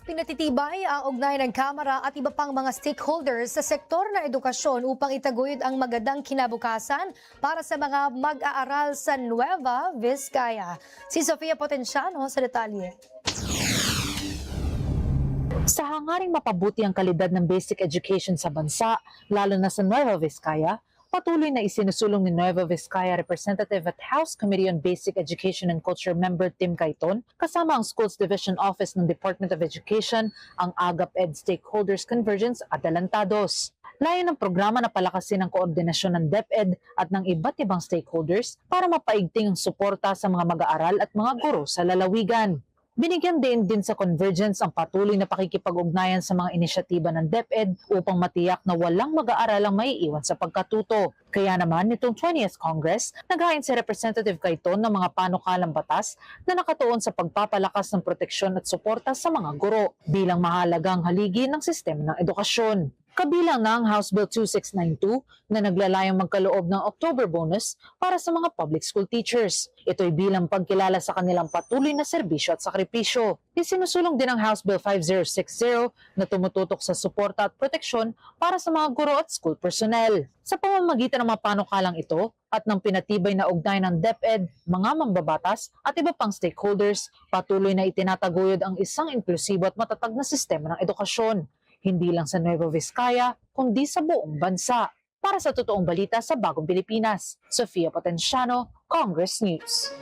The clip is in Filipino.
Pinatitibay ang ugnayan ng Kamara at iba pang mga stakeholders sa sektor ng edukasyon upang itaguyod ang magandang kinabukasan para sa mga mag-aaral sa Nueva Vizcaya. Si Sofia Potenciano sa detalye. Sa hangaring mapabuti ang kalidad ng basic education sa bansa, lalo na sa Nueva Vizcaya, patuloy na isinusulong ni Nueva Vizcaya Representative at House Committee on Basic Education and Culture Member Tim Cayton, kasama ang Schools Division Office ng Department of Education, ang AGAP-ED Stakeholders Convergence at Adelantados. Layo ng programa na palakasin ang koordinasyon ng DepEd at ng iba't ibang stakeholders para mapaigting ang suporta sa mga mag-aaral at mga guro sa lalawigan. Binigyan din sa Convergence ang patuloy na pakikipag-ugnayan sa mga inisyatiba ng DepEd upang matiyak na walang mag-aaral ang maiiwan sa pagkatuto. Kaya naman, nitong 20th Congress, naghain si Representative Cayton ng mga panukalang batas na nakatuon sa pagpapalakas ng proteksyon at suporta sa mga guro bilang mahalagang haligi ng sistema ng edukasyon. Kabilang na ang House Bill 2692 na naglalayong magkaloob ng October bonus para sa mga public school teachers. Ito'y bilang pagkilala sa kanilang patuloy na serbisyo at sakripisyo. Isinusulong din ang House Bill 5060 na tumututok sa suporta at proteksyon para sa mga guro at school personnel. Sa pamamagitan ng mga panukalang ito at ng pinatibay na ugnayan ng DepEd, mga mambabatas at iba pang stakeholders, patuloy na itinataguyod ang isang inklusibo at matatag na sistema ng edukasyon. Hindi lang sa Nueva Vizcaya, kundi sa buong bansa. Para sa totoong balita sa Bagong Pilipinas, Sofia Potenciano, Congress News.